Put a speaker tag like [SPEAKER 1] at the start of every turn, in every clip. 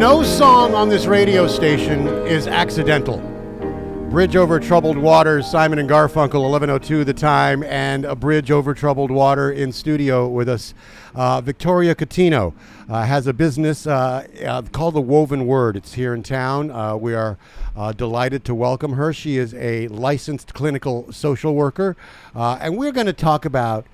[SPEAKER 1] No song on this radio station is accidental. Bridge Over Troubled Water, Simon and Garfunkel, 11:02 the time, and a Bridge Over Troubled Water in studio with us. Victoria Coutinho has a business called The Woven Word. It's here in town. We are delighted to welcome her. She is a licensed clinical social worker, and we're going to talk about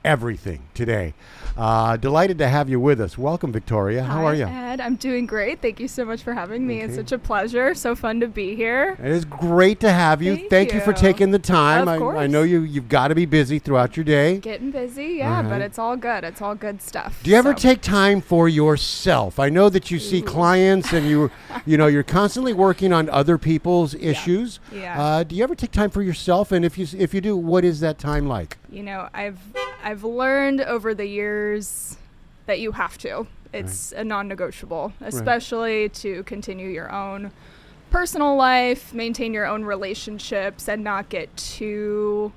[SPEAKER 1] everything today. Delighted to have you with us. Welcome, Victoria. How are you?
[SPEAKER 2] Ed, I'm doing great. Thank you so much for having me. Okay. It's such a pleasure. So fun to be here.
[SPEAKER 1] It is great to have you. Thank you for taking the time.
[SPEAKER 2] Of course.
[SPEAKER 1] I know you've got to be busy throughout your day.
[SPEAKER 2] Getting busy, yeah, but it's all good. It's all good stuff.
[SPEAKER 1] Do you ever take time for yourself? I know that you see clients and you're constantly working on other people's issues.
[SPEAKER 2] Yeah.
[SPEAKER 1] Do you ever take time for yourself? And if you do, what is that time like?
[SPEAKER 2] You know, I've learned over the years that you have to. It's a non-negotiable, especially to continue your own personal life, maintain your own relationships, and not get too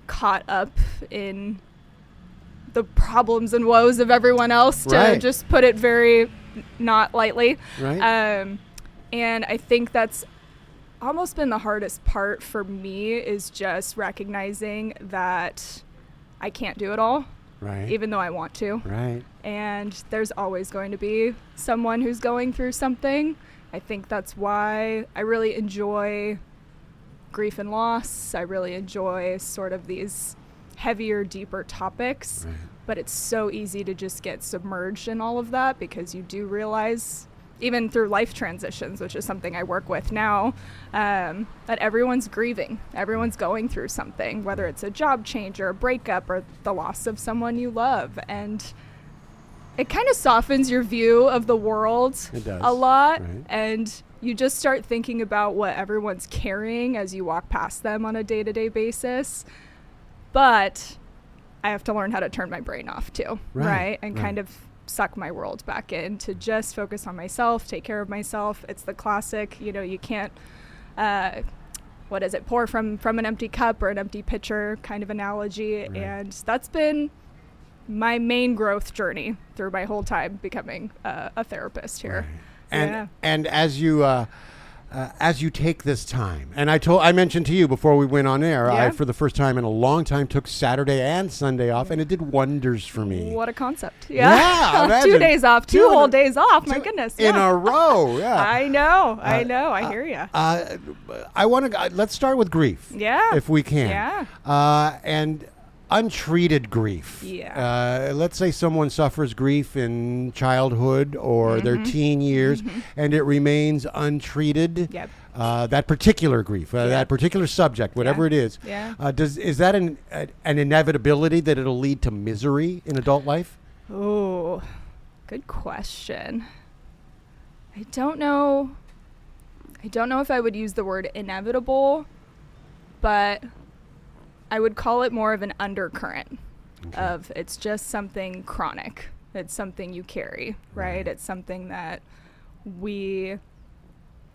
[SPEAKER 2] caught up in the problems and woes of everyone else, to just put it very not lightly.
[SPEAKER 1] Right.
[SPEAKER 2] And I think that's almost been the hardest part for me, is just recognizing that I can't do it all, even though I want to.
[SPEAKER 1] Right.
[SPEAKER 2] And there's always going to be someone who's going through something. I think that's why I really enjoy grief and loss. I really enjoy sort of these heavier, deeper topics.
[SPEAKER 1] Right.
[SPEAKER 2] But it's so easy to just get submerged in all of that, because you do realize, even through life transitions, which is something I work with now, that everyone's grieving. Everyone's going through something, whether it's a job change or a breakup or the loss of someone you love. And it kind of softens your view of the world a lot.
[SPEAKER 1] Right.
[SPEAKER 2] And you just start thinking about what everyone's carrying as you walk past them on a day-to-day basis. But I have to learn how to turn my brain off too, and kind of suck my world back in, to just focus on myself, take care of myself. It's the classic, you can't, pour from an empty cup or an empty pitcher kind of analogy. Right. And that's been my main growth journey through my whole time becoming a therapist here.
[SPEAKER 1] Right. And as you take this time, and I mentioned to you before we went on air, I, for the first time in a long time, took Saturday and Sunday off, and it did wonders for me.
[SPEAKER 2] What a concept. Yeah. 2 days off, two whole days off. My goodness.
[SPEAKER 1] In a row. Yeah.
[SPEAKER 2] I know. I hear you.
[SPEAKER 1] Let's start with grief.
[SPEAKER 2] Yeah.
[SPEAKER 1] If we can.
[SPEAKER 2] Yeah.
[SPEAKER 1] And untreated grief.
[SPEAKER 2] Yeah.
[SPEAKER 1] Let's say someone suffers grief in childhood or their teen years, and it remains untreated.
[SPEAKER 2] Yep.
[SPEAKER 1] That particular grief, that particular subject, whatever it is.
[SPEAKER 2] Yeah.
[SPEAKER 1] Is that an inevitability that it'll lead to misery in adult life?
[SPEAKER 2] Oh, good question. I don't know if I would use the word inevitable, but I would call it more of an undercurrent of, it's just something chronic. It's something you carry, right? It's something that we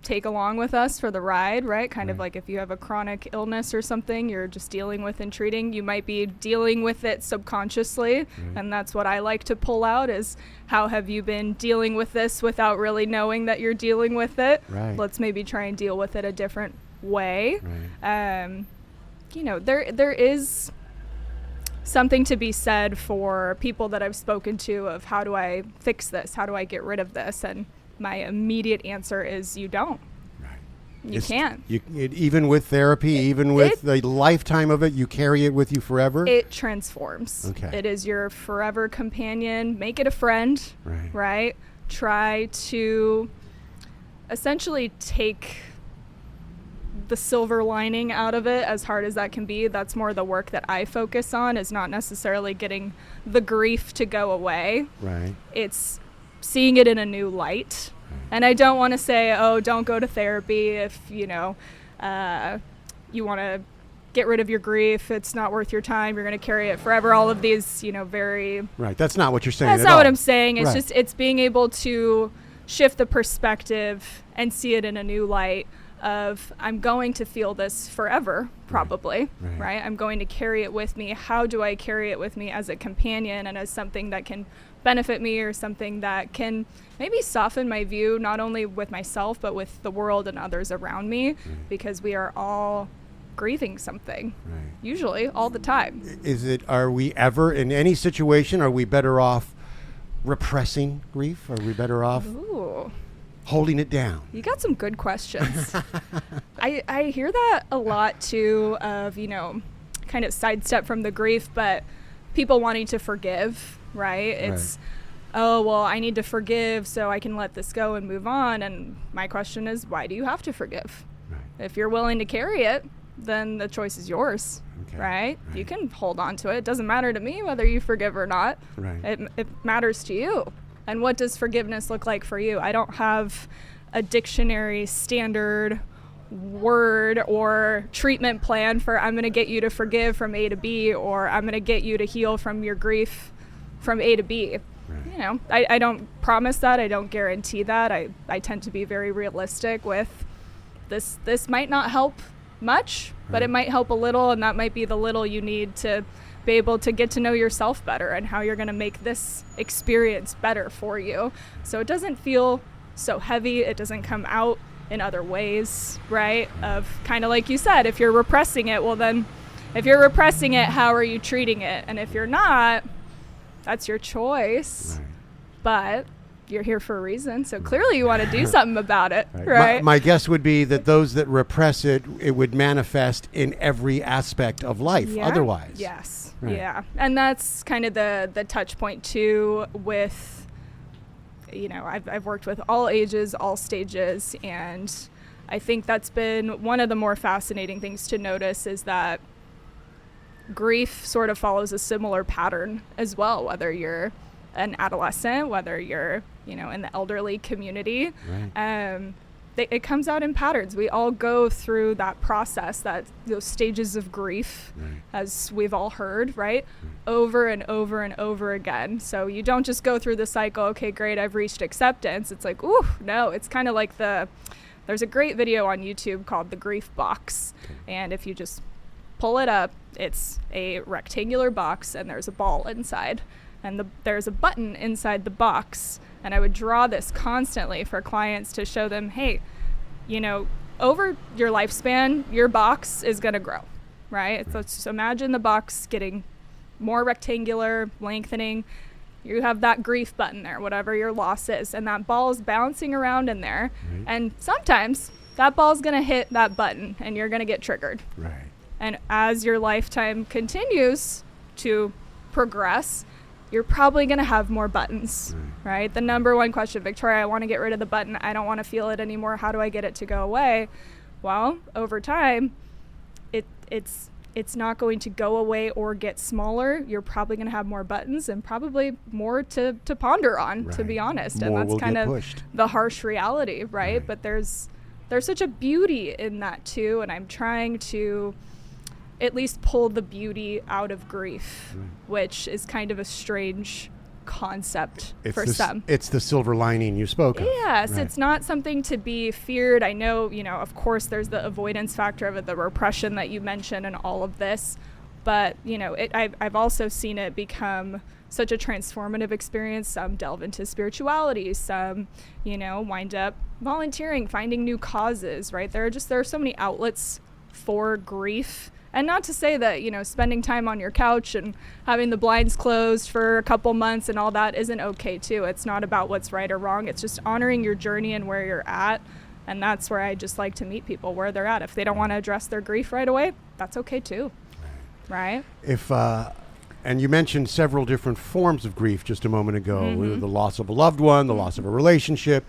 [SPEAKER 2] take along with us for the ride, right? Kind of like if you have a chronic illness or something you're just dealing with and treating, you might be dealing with it subconsciously. And that's what I like to pull out, is how have you been dealing with this without really knowing that you're dealing with it?
[SPEAKER 1] Right.
[SPEAKER 2] Let's maybe try and deal with it a different way. Right. There is something to be said for people that I've spoken to of, how do I fix this? How do I get rid of this? And my immediate answer is, you don't.
[SPEAKER 1] Right.
[SPEAKER 2] You can't.
[SPEAKER 1] Even with therapy, even with the lifetime of it, you carry it with you forever?
[SPEAKER 2] It transforms.
[SPEAKER 1] Okay.
[SPEAKER 2] It is your forever companion. Make it a friend, right? Try to essentially take the silver lining out of it, as hard as that can be. That's more the work that I focus on, is not necessarily getting the grief to go away.
[SPEAKER 1] Right.
[SPEAKER 2] It's seeing it in a new light. And I don't want to say, don't go to therapy if, you want to get rid of your grief. It's not worth your time. You're going to carry it forever. All of these, very...
[SPEAKER 1] Right. That's not what you're saying
[SPEAKER 2] That's
[SPEAKER 1] at
[SPEAKER 2] not
[SPEAKER 1] all.
[SPEAKER 2] what I'm saying. It's just, it's being able to shift the perspective and see it in a new light of I'm going to feel this forever, probably, right? I'm going to carry it with me. How do I carry it with me as a companion and as something that can benefit me, or something that can maybe soften my view, not only with myself, but with the world and others around me, because we are all grieving something, usually all the time.
[SPEAKER 1] Are we ever, in any situation, are we better off repressing grief? Are we better off holding it down?
[SPEAKER 2] You got some good questions. I hear that a lot too, of, kind of sidestep from the grief, but people wanting to forgive, right? It's, oh, well, I need to forgive so I can let this go and move on. And my question is, why do you have to forgive? If you're willing to carry it, then the choice is yours, right? You can hold on to it. It doesn't matter to me whether you forgive or not. It matters to you. And what does forgiveness look like for you? I don't have a dictionary standard word or treatment plan for I'm going to get you to forgive from A to B, or I'm going to get you to heal from your grief from A to B. I don't promise that. I don't guarantee that. I tend to be very realistic with this. This might not help much, but it might help a little, and that might be the little you need to be able to get to know yourself better and how you're going to make this experience better for you. So it doesn't feel so heavy. It doesn't come out in other ways, right? Of kind of like you said, if you're repressing it, well then, if you're repressing it, how are you treating it? And if you're not, that's your choice. But you're here for a reason, so clearly you want to do something about it, right?
[SPEAKER 1] My guess would be that those that repress it, it would manifest in every aspect of life otherwise.
[SPEAKER 2] Yes. Yeah. And that's kind of the touch point too with, I've worked with all ages, all stages, and I think that's been one of the more fascinating things to notice, is that grief sort of follows a similar pattern as well, whether you're an adolescent, whether you're, in the elderly community. It comes out in patterns. We all go through that process, those stages of grief, as we've all heard, right? Over and over and over again. So you don't just go through the cycle, okay, great, I've reached acceptance. It's like, ooh, no, it's kind of like there's a great video on YouTube called The Grief Box. And if you just pull it up, it's a rectangular box and there's a ball inside. And there's a button inside the box. And I would draw this constantly for clients to show them, hey, over your lifespan, your box is going to grow, right? So just imagine the box getting more rectangular, lengthening. You have that grief button there, whatever your loss is, and that ball is bouncing around in there. And sometimes that ball is going to hit that button and you're going to get triggered. And as your lifetime continues to progress, you're probably going to have more buttons, right? The number one question, Victoria, I want to get rid of the button. I don't want to feel it anymore. How do I get it to go away? Well, over time, it's not going to go away or get smaller. You're probably going to have more buttons and probably more to ponder on, to be honest.
[SPEAKER 1] More
[SPEAKER 2] and that's kind of
[SPEAKER 1] pushed.
[SPEAKER 2] The harsh reality, right? But there's such a beauty in that too, and I'm trying to at least pull the beauty out of grief, which is kind of a strange concept for some.
[SPEAKER 1] It's the silver lining you spoke of.
[SPEAKER 2] Yes, it's not something to be feared. I know, of course there's the avoidance factor of it, the repression that you mentioned and all of this, but, I've also seen it become such a transformative experience. Some delve into spirituality, some, wind up volunteering, finding new causes, right? There are so many outlets for grief. And not to say that, spending time on your couch and having the blinds closed for a couple months and all that isn't okay too. It's not about what's right or wrong. It's just honoring your journey and where you're at. And that's where I just like to meet people where they're at. If they don't want to address their grief right away, that's okay too. Right?
[SPEAKER 1] And you mentioned several different forms of grief just a moment ago, the loss of a loved one, the loss of a relationship.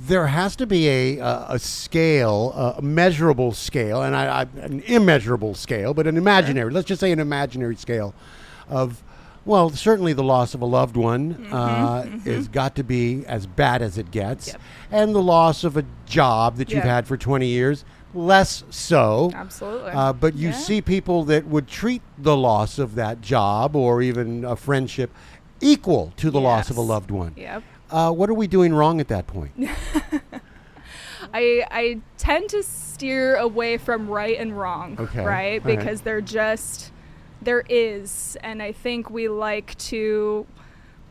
[SPEAKER 1] There has to be a scale, a measurable scale, and an immeasurable scale, but an imaginary, let's just say an imaginary scale of, well, certainly the loss of a loved one has got to be as bad as it gets. And the loss of a job that you've had for 20 years, less so.
[SPEAKER 2] Absolutely.
[SPEAKER 1] But you see people that would treat the loss of that job or even a friendship equal to the loss of a loved one. What are we doing wrong at that point?
[SPEAKER 2] I tend to steer away from right and wrong,
[SPEAKER 1] Okay.
[SPEAKER 2] right?
[SPEAKER 1] All right.
[SPEAKER 2] Because there is, and I think we like to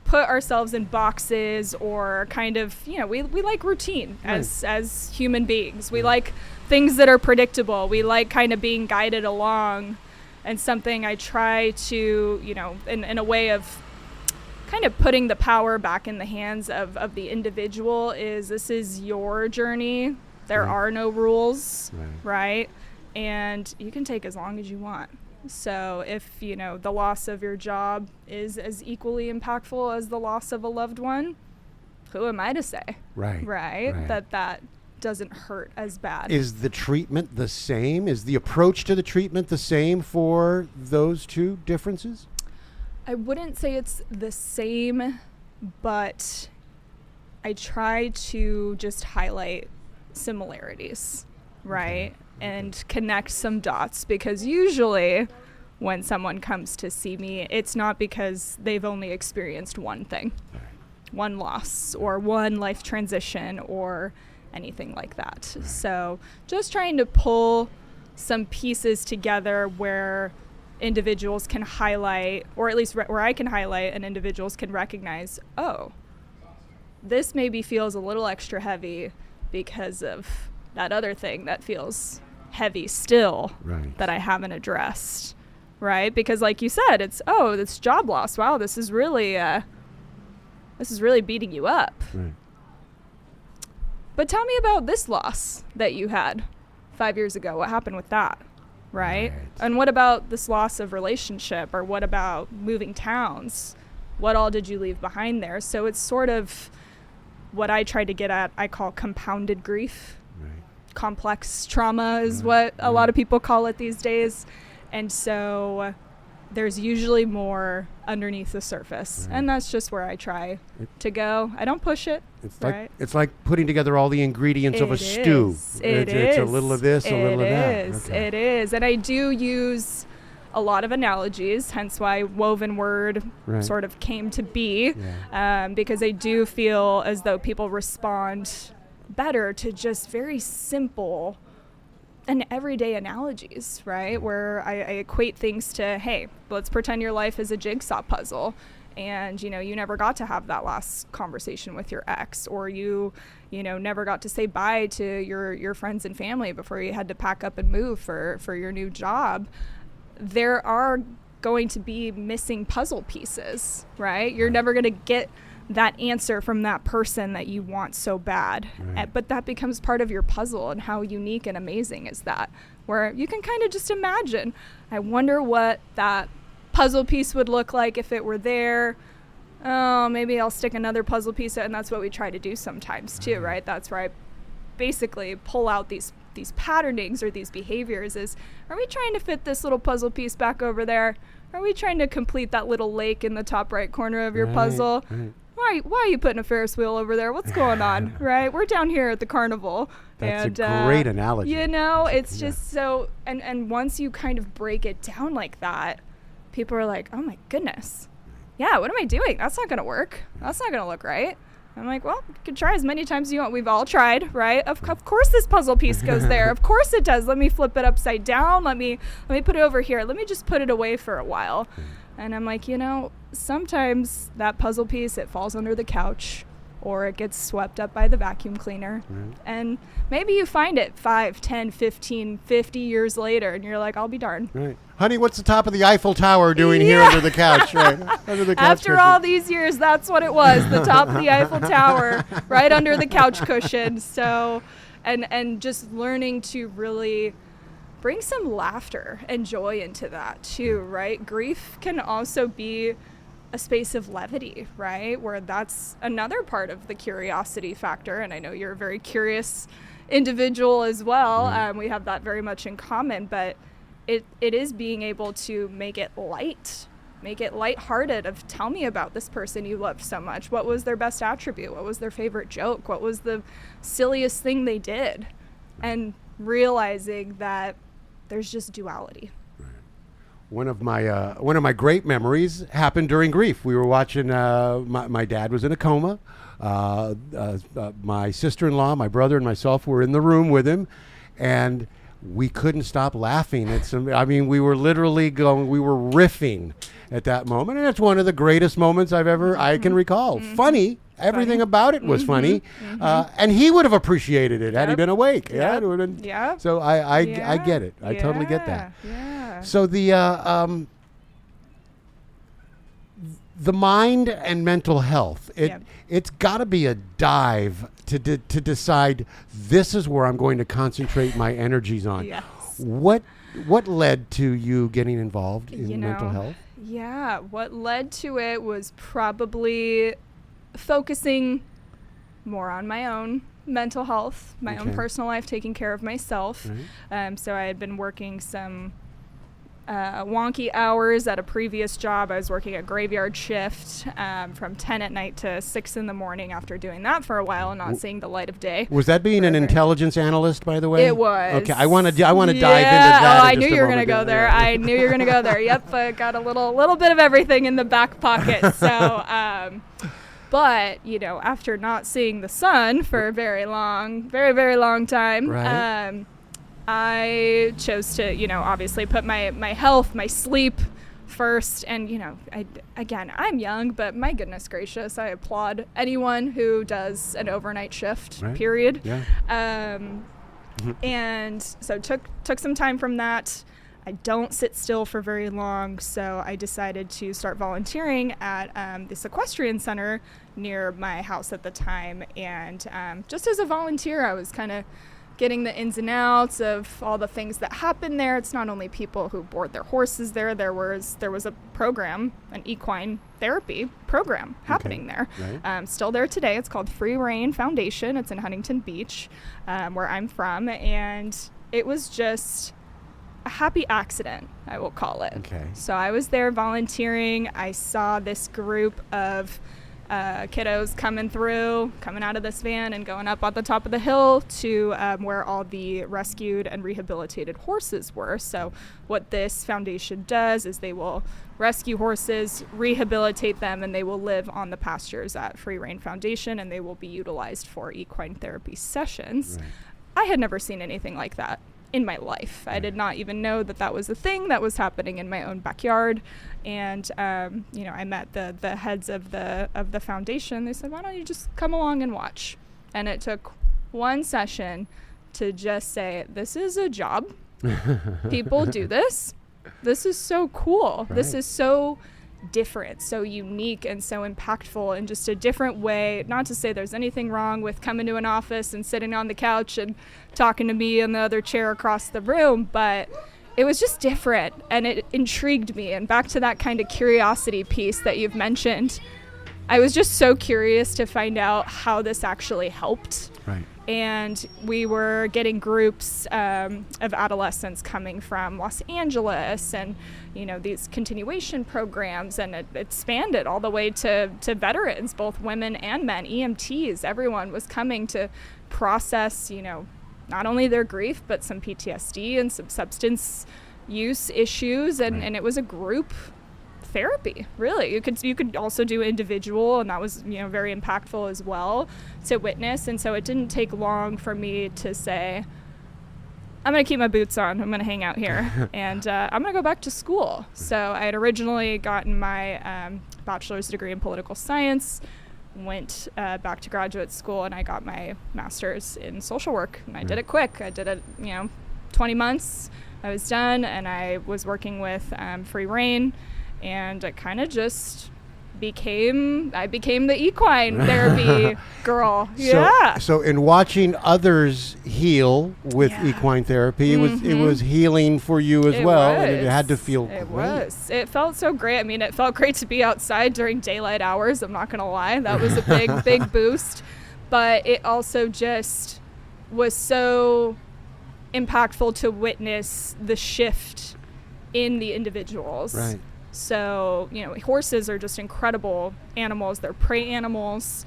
[SPEAKER 2] put ourselves in boxes or kind of, we like routine as human beings. We like things that are predictable. We like kind of being guided along, and something I try to, in a way of kind of putting the power back in the hands of the individual is, this is your journey. There are no rules, right? And you can take as long as you want. So if, the loss of your job is as equally impactful as the loss of a loved one, who am I to say? Right? That doesn't hurt as bad.
[SPEAKER 1] Is the treatment the same? Is the approach to the treatment the same for those two differences?
[SPEAKER 2] I wouldn't say it's the same, but I try to just highlight similarities, right? And connect some dots, because usually when someone comes to see me, it's not because they've only experienced one thing, one loss or one life transition or anything like that. So just trying to pull some pieces together where individuals can highlight, or at least where I can highlight and individuals can recognize, oh, this maybe feels a little extra heavy because of that other thing that feels heavy still that I haven't addressed, right? Because like you said, it's, this job loss. Wow, this is really beating you up. But tell me about this loss that you had 5 years ago. What happened with that? Right? And what about this loss of relationship, or what about moving towns? What all did you leave behind there? So it's sort of what I try to get at, I call compounded grief. Complex trauma is what a lot of people call it these days. And so there's usually more underneath the surface. And that's just where I try to go. I don't push it.
[SPEAKER 1] It's like putting together all the ingredients of a stew. It's a little of this, a little of that.
[SPEAKER 2] It is. And I do use a lot of analogies, hence why woven word sort of came to be, because I do feel as though people respond better to just very simple and everyday analogies, right? Where I equate things to, hey, let's pretend your life is a jigsaw puzzle, and you never got to have that last conversation with your ex, or you never got to say bye to your friends and family before you had to pack up and move for your new job. There are going to be missing puzzle pieces, right? You're never going to get that answer from that person that you want so bad. But that becomes part of your puzzle, and how unique and amazing is that, where you can kind of just imagine, I wonder what that puzzle piece would look like if it were there. Oh, maybe I'll stick another puzzle piece, and that's what we try to do sometimes too, right? That's where I basically pull out these patternings or these behaviors. Is, are we trying to fit this little puzzle piece back over there? Are we trying to complete that little lake in the top right corner of your puzzle? Why are you putting a Ferris wheel over there? What's going on, right? We're down here at the carnival.
[SPEAKER 1] That's a great analogy.
[SPEAKER 2] It's just so, and once you kind of break it down like that, people are like, oh my goodness. Yeah, what am I doing? That's not going to work. That's not going to look right. I'm like, well, you can try as many times as you want. We've all tried, right? Of course this puzzle piece goes there. Of course it does. Let me flip it upside down. Let me put it over here. Let me just put it away for a while. And I'm like, sometimes that puzzle piece, it falls under the couch, or it gets swept up by the vacuum cleaner. And maybe you find it 5, 10, 15, 50 years later, and you're like, I'll be darned.
[SPEAKER 1] Honey, what's the top of the Eiffel Tower doing here under the couch? Under the couch
[SPEAKER 2] After
[SPEAKER 1] cushion.
[SPEAKER 2] all these years, that's what it was. The top of the Eiffel Tower, right under the couch cushion. So, and just learning to really bring some laughter and joy into that too, right? Grief can also be a space of levity, right? Where that's another part of the curiosity factor. And I know you're a very curious individual as well. We have that very much in common, but it is being able to make it lighthearted of, tell me about this person you loved so much. What was their best attribute? What was their favorite joke? What was the silliest thing they did? And realizing that there's just duality.
[SPEAKER 1] One of my great memories happened during grief. We were watching. My dad was in a coma. My sister-in-law, my brother, and myself were in the room with him, and we couldn't stop laughing. We were literally we were riffing at that moment, and it's one of the greatest moments I can recall. Funny. Everything about it was funny, and he would have appreciated it had he been awake. Yeah, it would have been. So I get it. I totally get that.
[SPEAKER 2] Yeah.
[SPEAKER 1] So the mind and mental health. It's got to be a dive to decide this is where I'm going to concentrate my energies on.
[SPEAKER 2] Yes.
[SPEAKER 1] What led to you getting involved in mental health?
[SPEAKER 2] Yeah, what led to it was probably focusing more on my own mental health, my own personal life, taking care of myself. So I had been working some wonky hours at a previous job. I was working a graveyard shift from 10 at night to 6 in the morning after doing that for a while and not seeing the light of day.
[SPEAKER 1] Was that being an intelligence analyst, by the way?
[SPEAKER 2] It was.
[SPEAKER 1] Okay, I want to dive into that.
[SPEAKER 2] I knew you were going to go there. I knew you were going to go there. Yep, I got a little bit of everything in the back pocket. So, but, after not seeing the sun for a very, very long time,
[SPEAKER 1] right.
[SPEAKER 2] I chose to, obviously put my health, my sleep first. And, I'm young, but my goodness gracious, I applaud anyone who does an overnight shift, period.
[SPEAKER 1] Yeah.
[SPEAKER 2] And so took some time from that. I don't sit still for very long, so I decided to start volunteering at this equestrian center near my house at the time. And just as a volunteer, I was kind of getting the ins and outs of all the things that happen there. It's not only people who board their horses there. There was a program, an equine therapy program happening there. Right. Still there today. It's called Free Rein Foundation. It's in Huntington Beach, where I'm from. And it was just a happy accident, I will call it.
[SPEAKER 1] Okay.
[SPEAKER 2] So I was there volunteering. I saw this group of kiddos coming out of this van and going up on the top of the hill to where all the rescued and rehabilitated horses were. So what this foundation does is they will rescue horses, rehabilitate them, and they will live on the pastures at Free Rein Foundation, and they will be utilized for equine therapy sessions.
[SPEAKER 1] Right.
[SPEAKER 2] I had never seen anything like that in my life. I did not even know that was a thing that was happening in my own backyard. And I met the heads of the foundation. They said, why don't you just come along and watch? And it took one session to just say, this is a job. People do this. This is so cool. Right. This is so different, so unique, and so impactful in just a different way. Not to say there's anything wrong with coming to an office and sitting on the couch and talking to me in the other chair across the room, but it was just different, and it intrigued me. And back to that kind of curiosity piece that you've mentioned, I was just so curious to find out how this actually helped.
[SPEAKER 1] Right. And
[SPEAKER 2] we were getting groups of adolescents coming from Los Angeles and, these continuation programs, and it expanded all the way to veterans, both women and men, EMTs. Everyone was coming to process, not only their grief, but some PTSD and some substance use issues. And it was a group therapy, really. You could also do individual, and that was very impactful as well to witness. And so it didn't take long for me to say, I'm going to keep my boots on, I'm going to hang out here, and I'm going to go back to school. So I had originally gotten my bachelor's degree in political science, went back to graduate school, and I got my master's in social work, and I did it quick. I did it 20 months. I was done, and I was working with Free Rein. And I kind of just became the equine therapy girl.
[SPEAKER 1] So in watching others heal with equine therapy, it was healing for you as well. And it had to feel great.
[SPEAKER 2] It felt so great. I mean, it felt great to be outside during daylight hours. I'm not going to lie. That was a big boost. But it also just was so impactful to witness the shift in the individuals.
[SPEAKER 1] Right.
[SPEAKER 2] So, horses are just incredible animals. They're prey animals.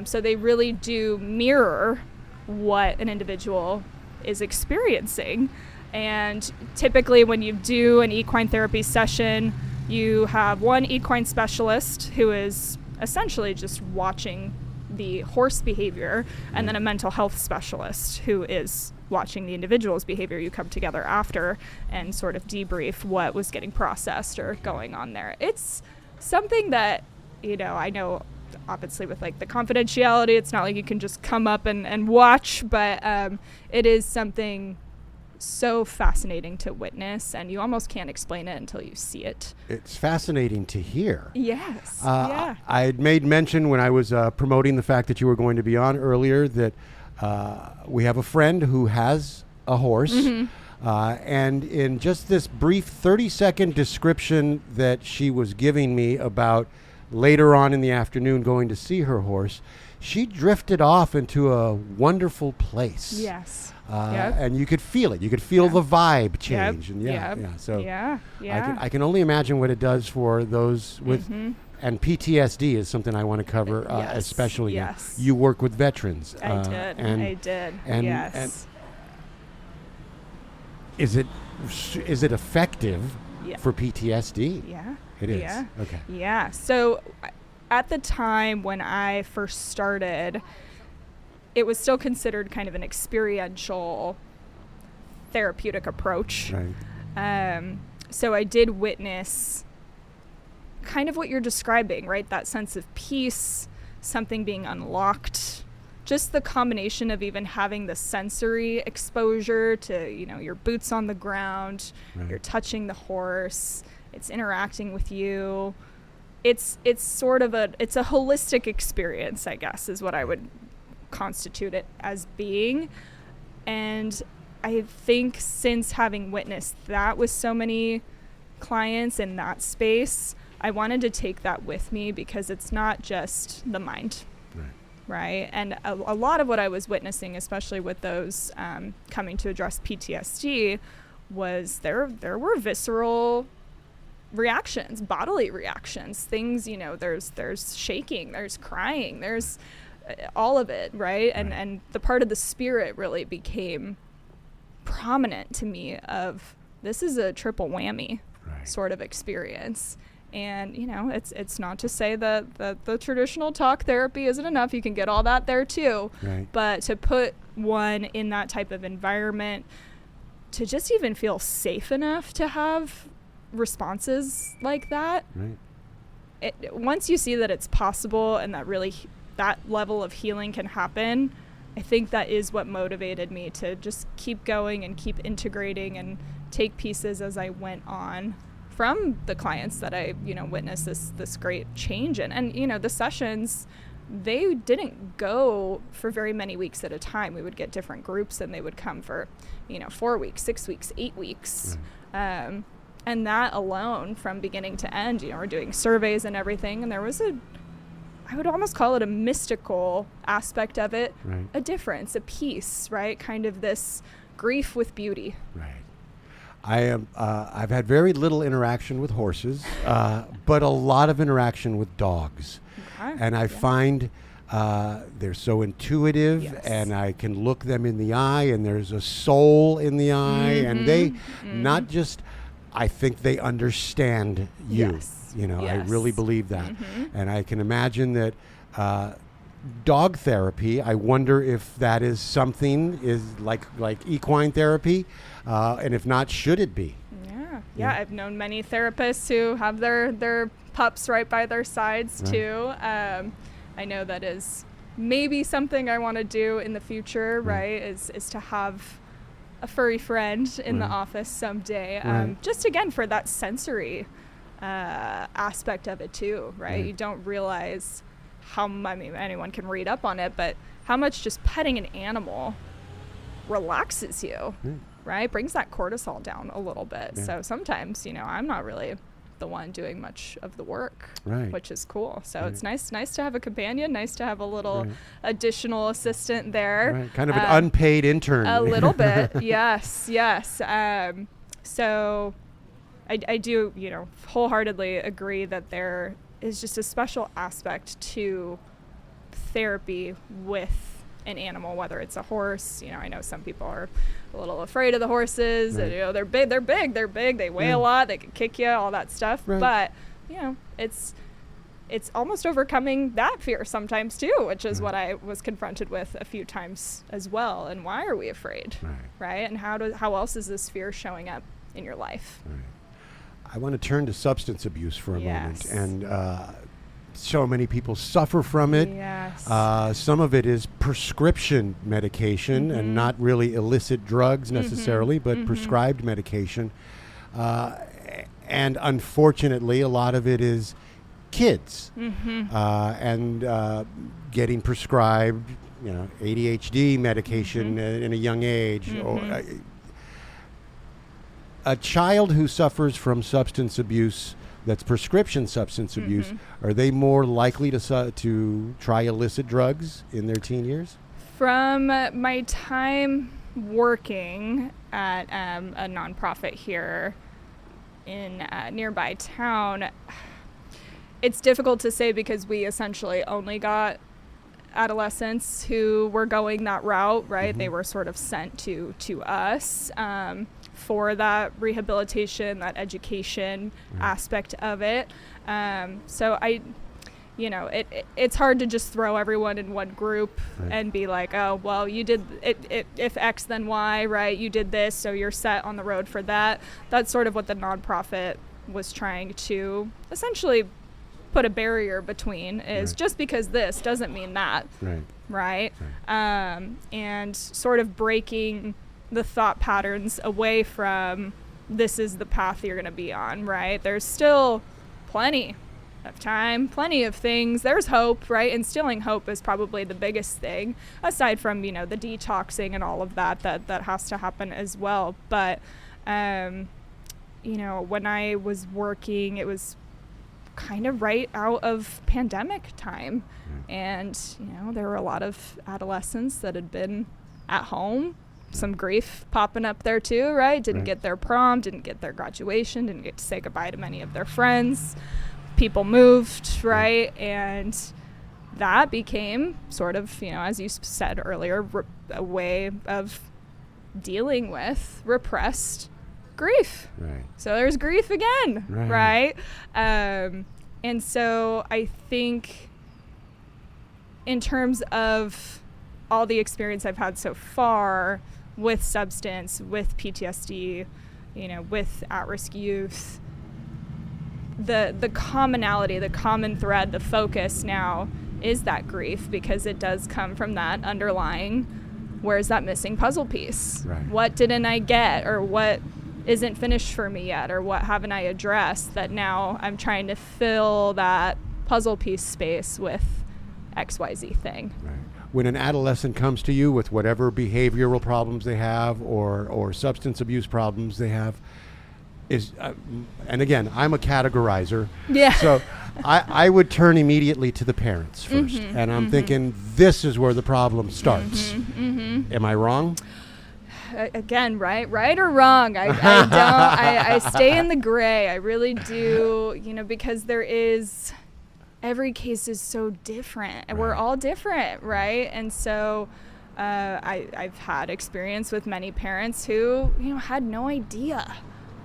[SPEAKER 2] So they really do mirror what an individual is experiencing. And typically when you do an equine therapy session, you have one equine specialist who is essentially just watching the horse behavior, and then a mental health specialist who is watching the individual's behavior. You come together after and sort of debrief what was getting processed or going on there. It's something that, I know obviously with like the confidentiality, it's not like you can just come up and watch, but it is something so fascinating to witness, and you almost can't explain it until you see it.
[SPEAKER 1] It's fascinating to hear.
[SPEAKER 2] Yes.
[SPEAKER 1] I had made mention when I was promoting the fact that you were going to be on earlier that we have a friend who has a horse. And in just this brief 30-second description that she was giving me about later on in the afternoon going to see her horse, she drifted off into a wonderful place.
[SPEAKER 2] Yes.
[SPEAKER 1] And you could feel it. You could feel the vibe change.
[SPEAKER 2] Yep.
[SPEAKER 1] And So
[SPEAKER 2] yeah.
[SPEAKER 1] I can only imagine what it does for those with, and PTSD is something I want to cover, especially.
[SPEAKER 2] Yes.
[SPEAKER 1] You work with veterans.
[SPEAKER 2] I did.
[SPEAKER 1] And,
[SPEAKER 2] yes.
[SPEAKER 1] and is it effective for PTSD?
[SPEAKER 2] Yeah.
[SPEAKER 1] It is.
[SPEAKER 2] Yeah.
[SPEAKER 1] Okay.
[SPEAKER 2] Yeah. So at the time when I first started, it was still considered kind of an experiential therapeutic approach.
[SPEAKER 1] Right.
[SPEAKER 2] So I did witness kind of what you're describing, right? That sense of peace, something being unlocked, just the combination of even having the sensory exposure to, your boots on the ground, you're touching the horse, it's interacting with you. It's sort of it's a holistic experience, I guess, is what I would constitute it as being. And I think since having witnessed that with so many clients in that space, I wanted to take that with me, because it's not just the mind. Right. And a lot of what I was witnessing, especially with those coming to address PTSD, was there were visceral reactions, bodily reactions, things, there's shaking, there's crying, there's all of it, right? And the part of the spirit really became prominent to me of, this is a triple whammy sort of experience. And, it's not to say that the traditional talk therapy isn't enough. You can get all that there too.
[SPEAKER 1] Right.
[SPEAKER 2] But to put one in that type of environment, to just even feel safe enough to have responses like that, once you see that it's possible and that really that level of healing can happen, I think that is what motivated me to just keep going and keep integrating and take pieces as I went on from the clients that I, witnessed this great change in. And, the sessions, they didn't go for very many weeks at a time. We would get different groups, and they would come for, 4 weeks, 6 weeks, 8 weeks. And that alone, from beginning to end, we're doing surveys and everything. And there was I would almost call it a mystical aspect of it, a difference, a peace, right? Kind of this grief with beauty.
[SPEAKER 1] Right. I've had very little interaction with horses, but a lot of interaction with dogs.
[SPEAKER 2] Okay.
[SPEAKER 1] And I find they're so intuitive, and I can look them in the eye, and there's a soul in the eye, and they not just, I think they understand you. I really believe that. And I can imagine that dog therapy, I wonder if that is something is like equine therapy, and if not, should it be?
[SPEAKER 2] Yeah, I've known many therapists who have their pups right by their sides too. I know that is maybe something I want to do in the future, right? Is to have a furry friend in the office someday, just again for that sensory aspect of it too, right? You don't realize anyone can read up on it, but how much just petting an animal relaxes you, right? Brings that cortisol down a little bit. So sometimes, I'm not really the one doing much of the work, which is cool. So it's nice to have a companion, nice to have a little additional assistant there.
[SPEAKER 1] Kind of an unpaid intern.
[SPEAKER 2] A little bit, yes. So I do, wholeheartedly agree that there is just a special aspect to therapy with an animal, whether it's a horse. I know some people are a little afraid of the horses.
[SPEAKER 1] Right.
[SPEAKER 2] And, they're big, they weigh a lot, they can kick you, all that stuff.
[SPEAKER 1] Right.
[SPEAKER 2] But, it's almost overcoming that fear sometimes too, which is what I was confronted with a few times as well. And why are we afraid? Right? And how else is this fear showing up in your life?
[SPEAKER 1] Right. I want to turn to substance abuse for a moment, and so many people suffer from it.
[SPEAKER 2] Yes.
[SPEAKER 1] Some of it is prescription medication and not really illicit drugs necessarily, but prescribed medication. And unfortunately, a lot of it is kids and getting prescribed, ADHD medication in a young age. Or, a child who suffers from substance abuse, that's prescription substance abuse, are they more likely to try illicit drugs in their teen years?
[SPEAKER 2] From my time working at a nonprofit here in a nearby town, it's difficult to say because we essentially only got adolescents who were going that route, right? They were sort of sent to us for that rehabilitation, that education aspect of it. So it's hard to just throw everyone in one group and be like, oh, well, you did it, if X, then Y, right? You did this, so you're set on the road for that. That's sort of what the nonprofit was trying to essentially put a barrier between, is just because this doesn't mean that, right? And sort of breaking the thought patterns away from this is the path you're going to be on, right? There's still plenty of time, plenty of things. There's hope, right? Instilling hope is probably the biggest thing, aside from, the detoxing and all of that has to happen as well. But, when I was working, it was kind of right out of pandemic time. And, there were a lot of adolescents that had been at home, some grief popping up there too, right? Didn't get their prom, didn't get their graduation, didn't get to say goodbye to many of their friends. People moved, right? And that became sort of, as you said earlier, a way of dealing with repressed grief. Right. So there's grief again, right? And so I think in terms of all the experience I've had so far with substance, with PTSD, with at-risk youth, the commonality, the common thread, the focus now is that grief, because it does come from that underlying, where's that missing puzzle piece? Right. What didn't I get, or what isn't finished for me yet, or what haven't I addressed that now I'm trying to fill that puzzle piece space with XYZ thing. Right.
[SPEAKER 1] When an adolescent comes to you with whatever behavioral problems they have or substance abuse problems they have, and again, I'm a categorizer. Yeah. So I would turn immediately to the parents first. And I'm thinking, this is where the problem starts. Am I wrong?
[SPEAKER 2] Again, right or wrong. I don't. I stay in the gray. I really do. Because every case is so different, and we're all different, right? And so I've had experience with many parents who had no idea,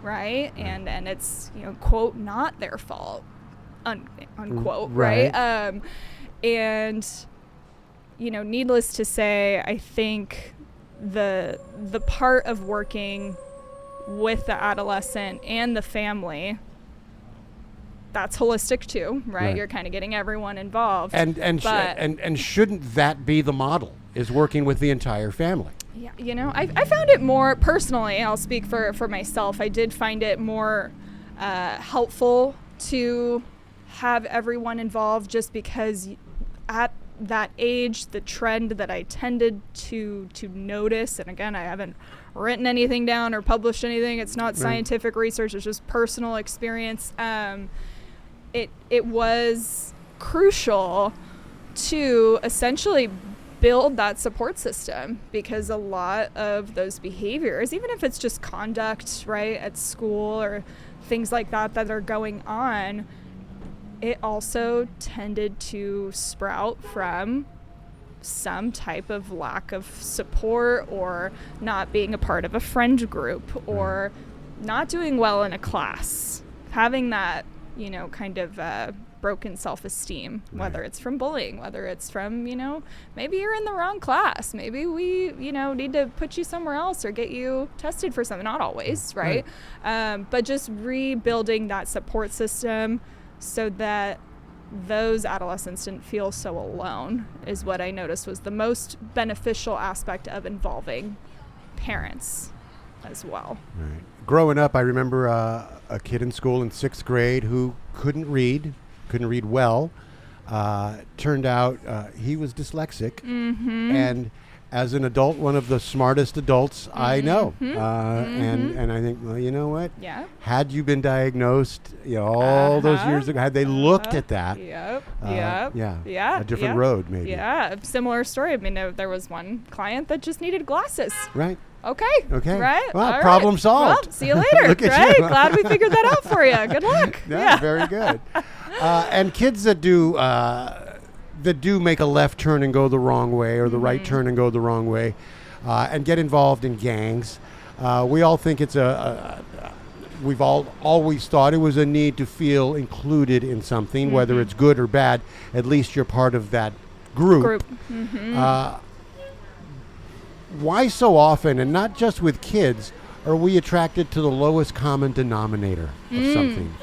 [SPEAKER 2] right? And it's quote, not their fault, unquote, right? And needless to say, I think the part of working with the adolescent and the family, that's holistic too, right? You're kind of getting everyone involved. And shouldn't that be the model, is working with the entire family? Yeah, I found it more, personally, I'll speak for myself, I did find it more helpful to have everyone involved, just because at that age, the trend that I tended to notice, and again, I haven't written anything down or published anything, it's not scientific research, it's just personal experience, it was crucial to essentially build that support system, because a lot of those behaviors, even if it's just conduct, right, at school or things like that are going on, it also tended to sprout from some type of lack of support, or not being a part of a friend group, or not doing well in a class, having that, kind of broken self-esteem, whether it's from bullying, whether it's from, maybe you're in the wrong class, maybe we, need to put you somewhere else or get you tested for something, not always, right? But just rebuilding that support system so that those adolescents didn't feel so alone is what I noticed was the most beneficial aspect of involving parents as well.
[SPEAKER 1] Right. Growing up, I remember a kid in school in 6th grade who couldn't read well. Turned out he was dyslexic, and as an adult, one of the smartest adults I know. And I think, well, you know what?
[SPEAKER 2] Yeah.
[SPEAKER 1] Had you been diagnosed, all those years ago, had they looked at that, a different road, maybe.
[SPEAKER 2] Yeah, similar story. I mean, there was one client that just needed glasses.
[SPEAKER 1] Right.
[SPEAKER 2] Okay.
[SPEAKER 1] Right. Well,
[SPEAKER 2] all
[SPEAKER 1] problem
[SPEAKER 2] right.
[SPEAKER 1] solved.
[SPEAKER 2] Well, see you later.
[SPEAKER 1] Look at
[SPEAKER 2] right.
[SPEAKER 1] you.
[SPEAKER 2] Glad we figured that out for you. Good luck.
[SPEAKER 1] Yeah. Very good. And kids that do make a left turn and go the wrong way, or the right turn and go the wrong way, and get involved in gangs, we all think it's we've all always thought it was a need to feel included in something, whether it's good or bad. At least you're part of that group. Why so often, and not just with kids, are we attracted to the lowest common denominator of something?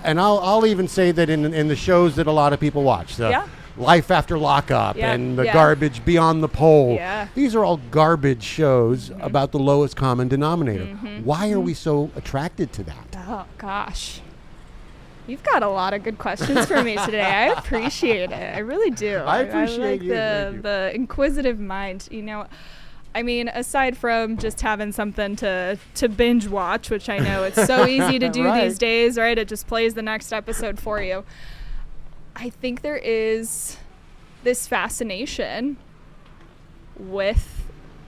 [SPEAKER 1] And I'll even say that in the shows that a lot of people watch, Life After Lockup and the Garbage Beyond the Pole.
[SPEAKER 2] Yeah.
[SPEAKER 1] These are all garbage shows about the lowest common denominator. Why are we so attracted to that?
[SPEAKER 2] Oh, gosh. You've got a lot of good questions for me today. I appreciate it. I really do.
[SPEAKER 1] I appreciate you.
[SPEAKER 2] The inquisitive mind, I mean, aside from just having something to binge watch, which I know it's so easy to do these days, right? It just plays the next episode for you. I think there is this fascination with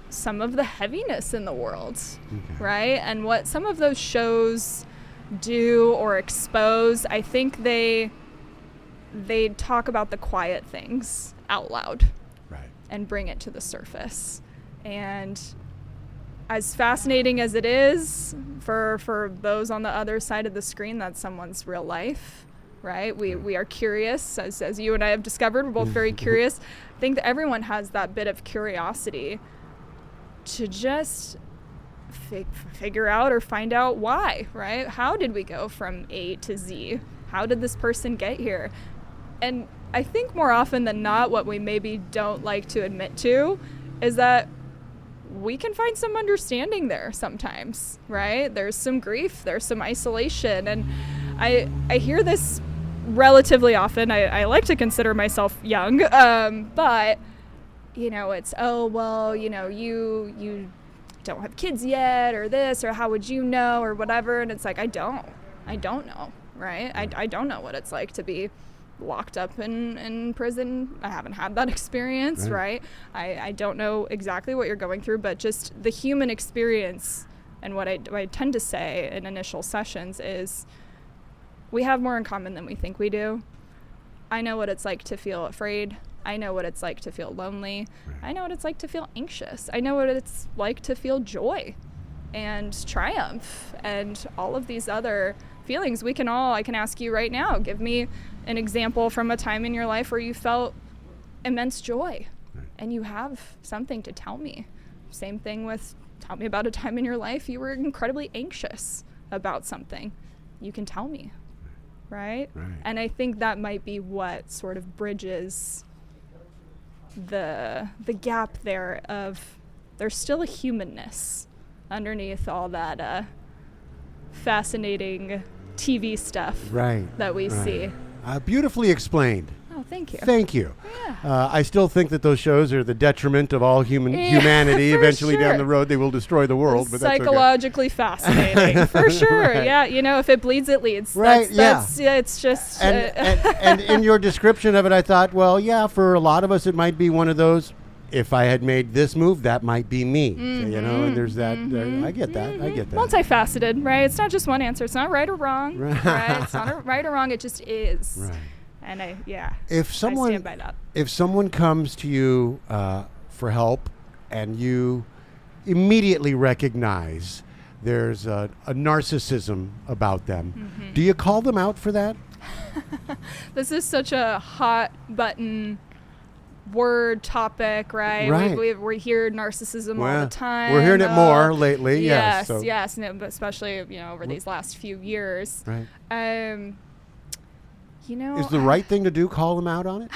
[SPEAKER 2] some of the heaviness in the world, right? And what some of those shows do or expose, I think they talk about the quiet things out loud, and bring it to the surface. And as fascinating as it is for those on the other side of the screen, that's someone's real life, right? We are curious, as you and I have discovered. We're both very curious. I think that everyone has that bit of curiosity to just figure out or find out why, right? How did we go from A to Z? How did this person get here? And I think more often than not, what we maybe don't like to admit to is that we can find some understanding there sometimes, right? There's some grief, there's some isolation. And I hear this relatively often. I like to consider myself young, but, it's, you don't have kids yet, or this, or how would you know, or whatever. And it's like, I don't know, right? I don't know what it's like to be locked up in prison. I haven't had that experience, right? I don't know exactly what you're going through, but just the human experience. And what I tend to say in initial sessions is we have more in common than we think we do. I know what it's like to feel afraid. I know what it's like to feel lonely. I know what it's like to feel anxious. I know what it's like to feel joy and triumph and all of these other feelings. I can ask you right now, give me an example from a time in your life where you felt immense joy and you have something to tell me. Same thing with, tell me about a time in your life you were incredibly anxious about something. You can tell me, right? And I think that might be what sort of bridges the gap there of there's still a humanness underneath all that fascinating TV stuff that we see.
[SPEAKER 1] Beautifully explained.
[SPEAKER 2] Oh, thank you.
[SPEAKER 1] Thank you.
[SPEAKER 2] Yeah.
[SPEAKER 1] I still think that those shows are the detriment of all humanity. Eventually down the road, they will destroy the world. But
[SPEAKER 2] psychologically fascinating, for sure. Yeah, if it bleeds, it leads. That's, it's just...
[SPEAKER 1] And in your description of it, I thought, well, yeah, for a lot of us, it might be one of those, if I had made this move, that might be me. And there's that. I get that. Multifaceted,
[SPEAKER 2] right? It's not just one answer. It's not right or wrong. Right? It's not right or wrong. It just is. And I stand by that.
[SPEAKER 1] If someone comes to you for help and you immediately recognize there's a narcissism about them, do you call them out for that?
[SPEAKER 2] This is such a hot button word topic, right?
[SPEAKER 1] Right.
[SPEAKER 2] We hear narcissism all the time.
[SPEAKER 1] We're hearing it more lately.
[SPEAKER 2] Yes,
[SPEAKER 1] so.
[SPEAKER 2] yes, and especially over these last few years.
[SPEAKER 1] Right.
[SPEAKER 2] Is
[SPEAKER 1] the right thing to do call them out on it?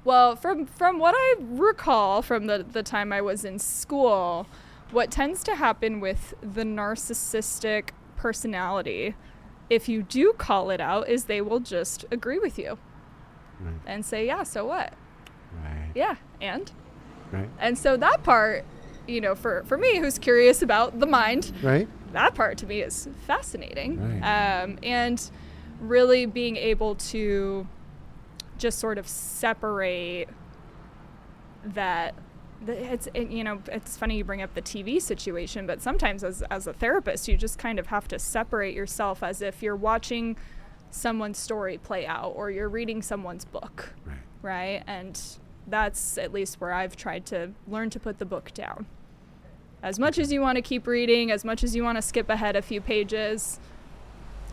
[SPEAKER 2] Well, from what I recall from the time I was in school, what tends to happen with the narcissistic personality, if you do call it out, is they will just agree with you and say, yeah, so what?
[SPEAKER 1] Right.
[SPEAKER 2] Yeah, and?
[SPEAKER 1] Right.
[SPEAKER 2] And so that part, for me, who's curious about the mind,
[SPEAKER 1] right,
[SPEAKER 2] that part to me is fascinating.
[SPEAKER 1] Right.
[SPEAKER 2] And really being able to just sort of separate that. It's funny you bring up the TV situation, but sometimes as a therapist, you just kind of have to separate yourself as if you're watching someone's story play out or you're reading someone's book, right? And that's at least where I've tried to learn to put the book down. As much as you want to keep reading, as much as you want to skip ahead a few pages,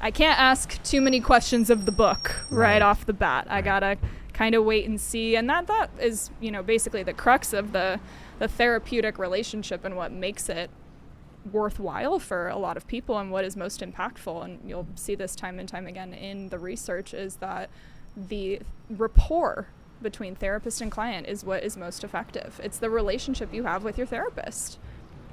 [SPEAKER 2] I can't ask too many questions of the book right off the bat. I gotta kind of wait and see, and that is basically the crux of the therapeutic relationship and what makes it worthwhile for a lot of people and what is most impactful. And you'll see this time and time again in the research is that the rapport between therapist and client is what is most effective. It's the relationship you have with your therapist.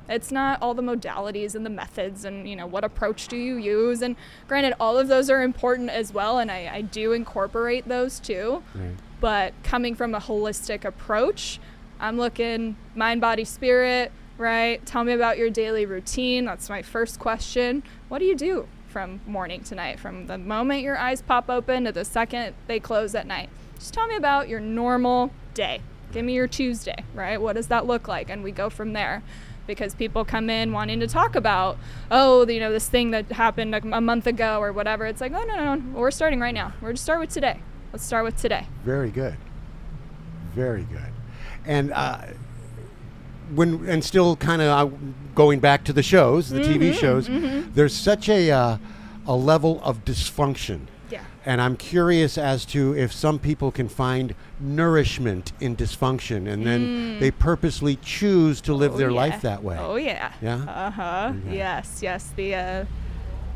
[SPEAKER 2] It's not all the modalities and the methods and, what approach do you use? And granted, all of those are important as well, and I do incorporate those too. Right. But coming from a holistic approach, I'm looking mind, body, spirit, right? Tell me about your daily routine. That's my first question. What do you do from morning to night? From the moment your eyes pop open to the second they close at night. Just tell me about your normal day. Give me your Tuesday, right? What does that look like? And we go from there. Because people come in wanting to talk about, this thing that happened a month ago or whatever. It's like, no, we're starting right now. We're just start with today. Let's start with today.
[SPEAKER 1] Very good. Very good. And still kind of going back to the shows, the TV shows, there's such a level of dysfunction.
[SPEAKER 2] Yeah.
[SPEAKER 1] And I'm curious as to if some people can find nourishment in dysfunction and then they purposely choose to live their life that way.
[SPEAKER 2] Oh, yeah.
[SPEAKER 1] Yeah?
[SPEAKER 2] Uh-huh. Okay. Yes.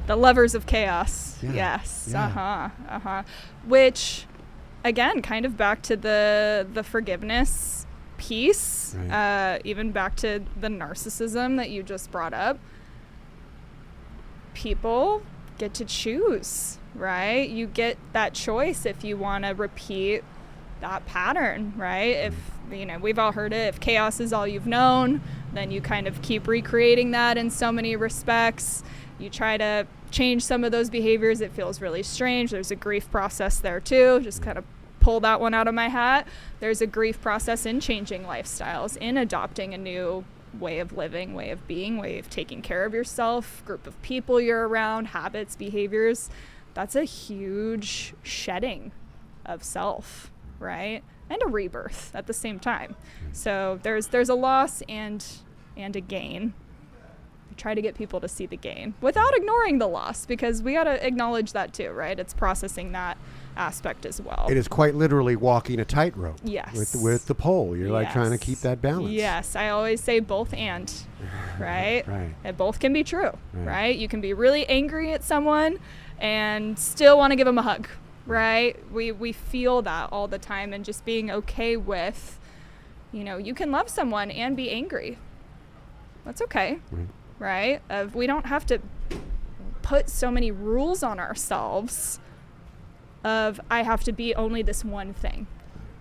[SPEAKER 2] The lovers of chaos.
[SPEAKER 1] Yeah.
[SPEAKER 2] Yes.
[SPEAKER 1] Yeah.
[SPEAKER 2] Uh-huh. Which, again, kind of back to the forgiveness piece, even back to the narcissism that you just brought up. People get to choose, right? You get that choice if you want to repeat that pattern, right? If, we've all heard it, if chaos is all you've known, then you kind of keep recreating that in so many respects. You try to change some of those behaviors, it feels really strange. There's a grief process there too. Just kind of pull that one out of my hat. There's a grief process in changing lifestyles, in adopting a new way of living, way of being, way of taking care of yourself, group of people you're around, habits, behaviors. That's a huge shedding of self, right? And a rebirth at the same time. So there's a loss and a gain. I try to get people to see the gain without ignoring the loss, because we got to acknowledge that too, right? It's processing that aspect as well.
[SPEAKER 1] It is quite literally walking a tightrope.
[SPEAKER 2] Yes.
[SPEAKER 1] With the pole. You're like trying to keep that balance.
[SPEAKER 2] Yes. I always say both and, right?
[SPEAKER 1] Right.
[SPEAKER 2] And both can be true, right? You can be really angry at someone and still want to give them a hug, right? We feel that all the time, and just being okay with, you can love someone and be angry. That's okay, right? We don't have to put so many rules on ourselves of I have to be only this one thing.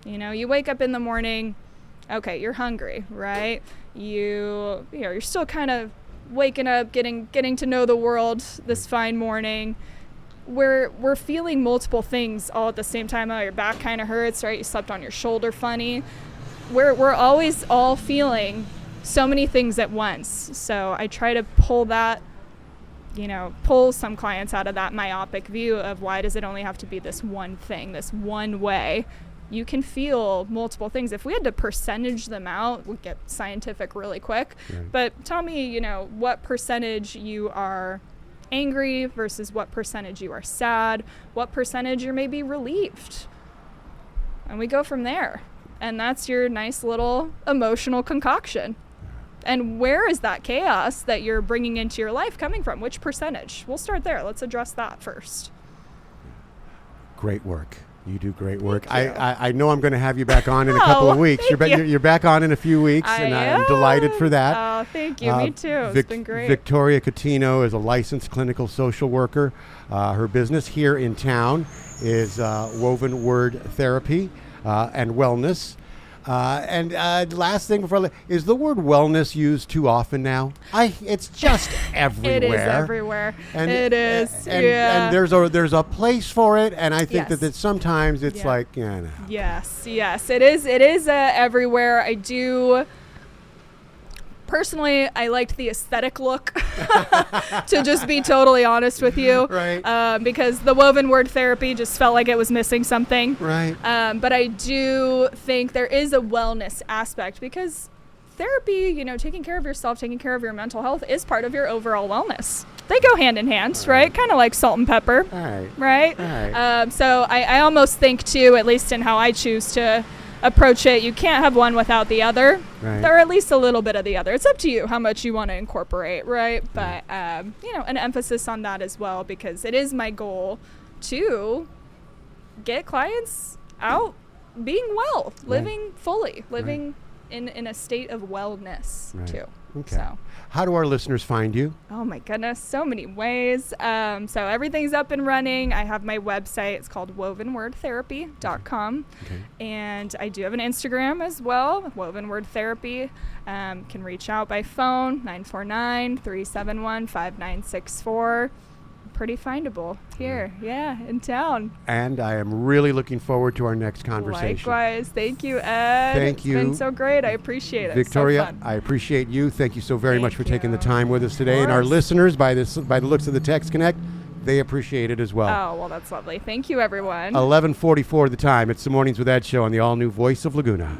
[SPEAKER 2] You wake up in the morning, okay, you're hungry, right? You're still kind of waking up, getting to know the world this fine morning. We're feeling multiple things all at the same time. Oh, your back kind of hurts, right? You slept on your shoulder funny. We're always all feeling so many things at once. So I try to pull that pull some clients out of that myopic view of why does it only have to be this one thing, this one way. You can feel multiple things. If we had to percentage them out, we'd get scientific really quick. Right. But tell me, what percentage you are angry versus what percentage you are sad, what percentage you're maybe relieved. And we go from there. And that's your nice little emotional concoction. And where is that chaos that you're bringing into your life coming from? Which percentage? We'll start there. Let's address that first.
[SPEAKER 1] Great work. You do great work. I know I'm going to have you back on in a couple of weeks. You're back on in a few weeks, and I'm delighted for that.
[SPEAKER 2] Oh, thank you. Me too. It's been great.
[SPEAKER 1] Victoria Coutinho is a licensed clinical social worker. Her business here in town is Woven Word Therapy and Wellness. And last thing before is the word wellness used too often now? It's just everywhere.
[SPEAKER 2] It is everywhere.
[SPEAKER 1] And,
[SPEAKER 2] it is.
[SPEAKER 1] And there's a place for it, and I think that sometimes it's like, no.
[SPEAKER 2] Yes, it is. It is everywhere. I do. Personally, I liked the aesthetic look, to just be totally honest with you.
[SPEAKER 1] Right.
[SPEAKER 2] Because the woven word therapy just felt like it was missing something.
[SPEAKER 1] Right.
[SPEAKER 2] But I do think there is a wellness aspect because therapy, taking care of yourself, taking care of your mental health is part of your overall wellness. They go hand in hand, right? Kind of like salt and pepper. Right. So I almost think too, at least in how I choose to approach it, you can't have one without the other, or at least a little bit of the other. It's up to you how much you want to incorporate, right? But an emphasis on that as well, because it is my goal to get clients out being well, living fully, living in a state of wellness too.
[SPEAKER 1] Okay.
[SPEAKER 2] So
[SPEAKER 1] how do our listeners find you?
[SPEAKER 2] Oh my goodness, so many ways. So everything's up and running. I have my website. It's called wovenwordtherapy.com. Okay. And I do have an Instagram as well, Woven Word Therapy. Can reach out by phone, 949-371-5964. Pretty findable here, in town.
[SPEAKER 1] And I am really looking forward to our next conversation.
[SPEAKER 2] Likewise. Thank you, Ed.
[SPEAKER 1] Thank you.
[SPEAKER 2] It's been so great. I appreciate it.
[SPEAKER 1] Victoria,
[SPEAKER 2] so fun.
[SPEAKER 1] I appreciate you. Thank you so very much for taking the time with us today.
[SPEAKER 2] Of
[SPEAKER 1] And our
[SPEAKER 2] course.
[SPEAKER 1] listeners, by the looks of the Text Connect, they appreciate it as well.
[SPEAKER 2] Oh, well, that's lovely. Thank you, everyone.
[SPEAKER 1] 11:44 the time. It's the Mornings with Ed show on the all-new Voice of Laguna.